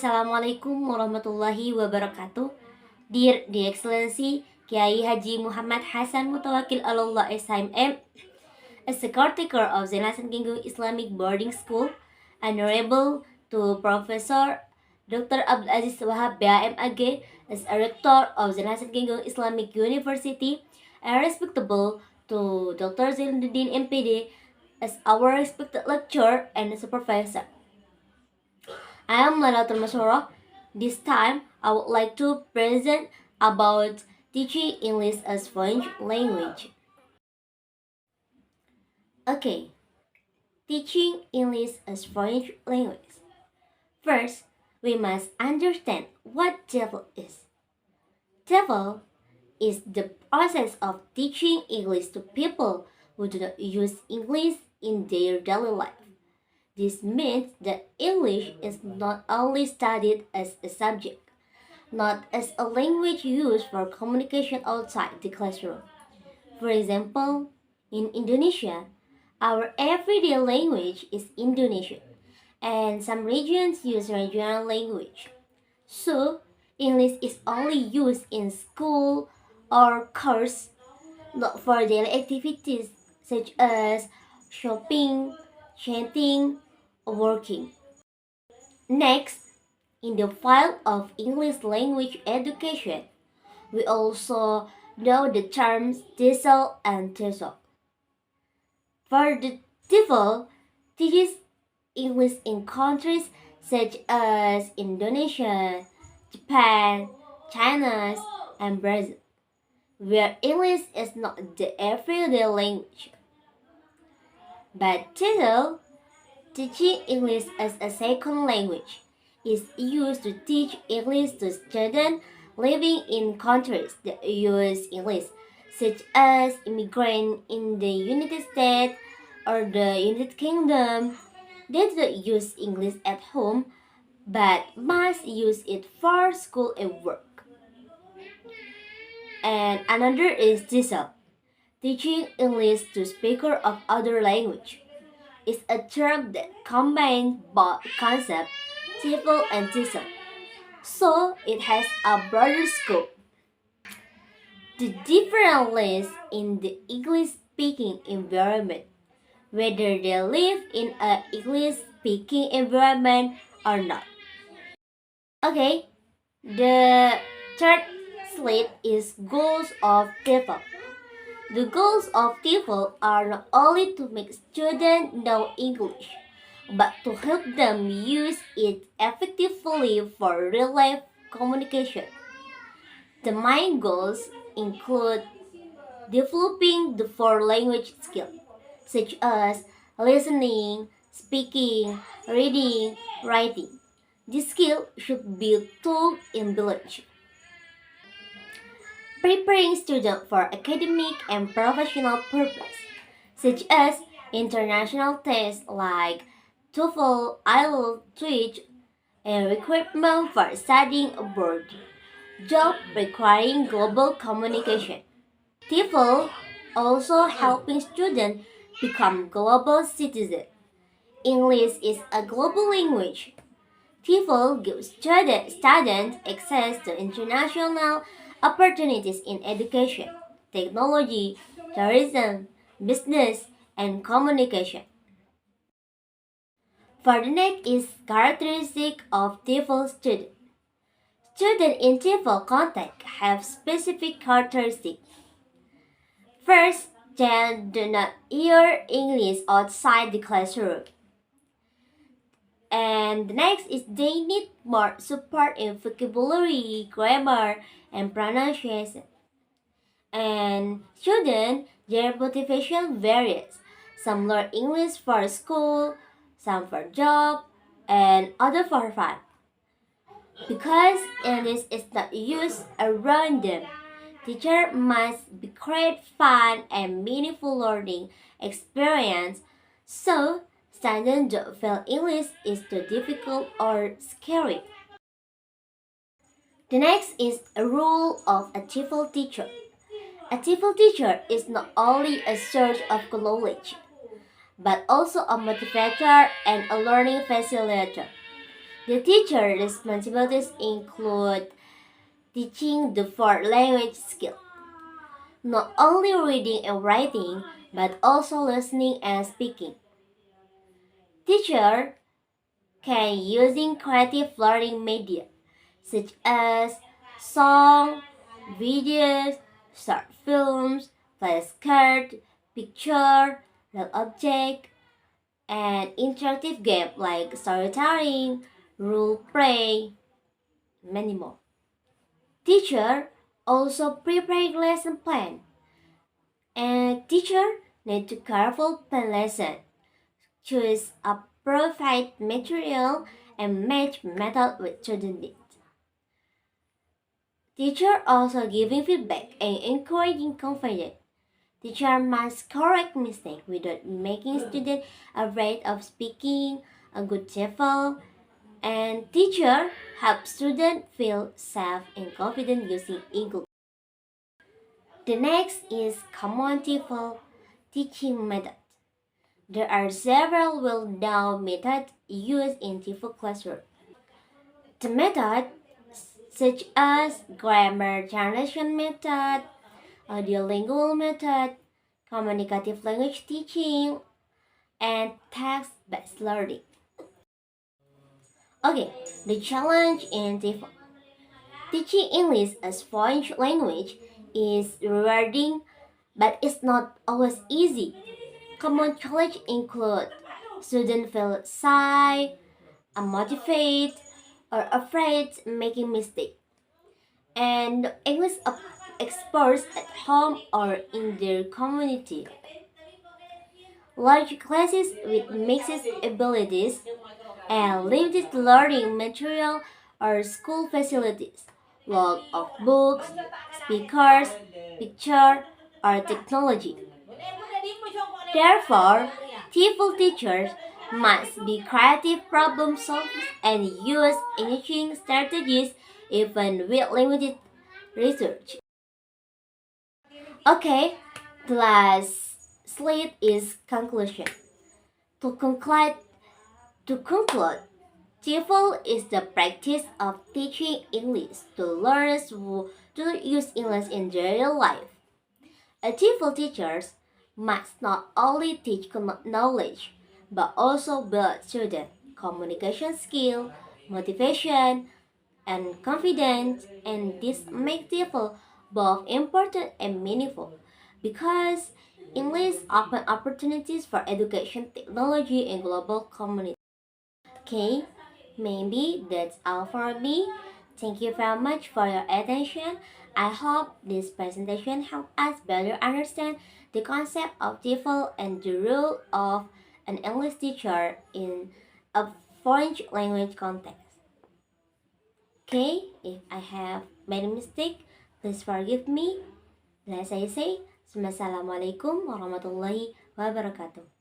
Assalamualaikum warahmatullahi wabarakatuh. Dear the Excellency, Kiai Haji Muhammad Hasan Mutawakil Allah SIM, as the caretaker of Zainudin Islamic Boarding School, Honorable to Professor Dr. Abdul Aziz Wahab M.Pd, as a rector of Zainudin Islamic University, and respectable to Dr. Zainudin M.Pd, as our respected lecturer and supervisor. I am Lalatul Masura. This time, I would like to present about teaching English as foreign language. Okay, teaching English as foreign language. First, we must understand what TEFL is. TEFL is the process of teaching English to people who do not use English in their daily life. This means that English is not only studied as a subject, not as a language used for communication outside the classroom. For example, in Indonesia, our everyday language is Indonesian, and some regions use regional language. So, English is only used in school or course, not for daily activities such as shopping, chatting, or working. Next, in the field of English language education, we also know the terms TEFL and TESOL. For the TEFL, teaches English in countries such as Indonesia, Japan, China, and Brazil, where English is not the everyday language. But TESOL, teaching English as a second language, is used to teach English to students living in countries that use English, such as immigrants in the United States or the United Kingdom. They do not use English at home, but must use it for school and work. And another is TESOL, teaching English to speakers of other language. Is a term that combines both concepts, TEFL and TESOL, so it has a broader scope. The difference lies in the English-speaking environment, whether they live in an English-speaking environment or not. Okay, the third slide is goals of TEFL. The goals of TEFL are not only to make students know English, but to help them use it effectively for real-life communication. The main goals include developing the four language skills, such as listening, speaking, reading, writing. This skill should be taught in village. Preparing students for academic and professional purpose, such as international tests like TOEFL, IELTS, TOEIC, and requirement for studying abroad. Job requiring global communication. TEFL also helping students become global citizens. English is a global language. TEFL gives students access to international opportunities in education, technology, tourism, business, and communication. For the next is characteristic of TEFL student. Students in TEFL context have specific characteristics. First, they do not hear English outside the classroom. And the next is they need more support in vocabulary, grammar, and pronunciation. And students, their motivation varies. Some learn English for school, some for job, and other for fun. Because English is not used around them, teacher must create fun and meaningful learning experience so students don't feel English is too difficult or scary. The next is a role of a TEFL teacher. A TEFL teacher is not only a source of knowledge, but also a motivator and a learning facilitator. The teacher responsibilities include teaching the four language skill, not only reading and writing, but also listening and speaking. Teacher can using creative learning media such as song, videos, short films, flashcard, picture, real object, and interactive game like storytelling, role play, many more. Teacher also prepare lesson plan, and teacher need to careful plan lesson, choose appropriate material, and match method with student needs. Teacher also giving feedback and encouraging confidence. Teacher must correct mistake without making student afraid of speaking a good TEFL, and teacher help student feel safe and confident using English. The next is common TEFL teaching method. There are several well-known methods used in TEFL classroom. The method such as grammar translation method, audiolingual method, communicative language teaching, and text-based learning. Okay, the challenge in teaching English as foreign language is rewarding, but it's not always easy. Common challenges include students feel shy, unmotivated, or afraid making mistakes, and English experts at home or in their community. Large classes with mixed abilities and limited learning material or school facilities, lack of books, speakers, picture, or technology. Therefore, TEFL teachers must be creative problem solvers and use engaging strategies even with limited research. Okay, the last slide is conclusion. To conclude, TEFL is the practice of teaching English to learners who do use English in their real life. A TEFL teachers must not only teach knowledge, but also build student communication skill, motivation, and confidence, and this makes TEFL both important and meaningful because English open opportunities for education, technology, and global community. Okay, maybe that's all for me. Thank you very much for your attention. I hope this presentation helped us better understand the concept of TEFL and the role of an English teacher in a foreign language context. Okay, if I have made a mistake, please forgive me. And as I say, Assalamualaikum warahmatullahi wabarakatuh.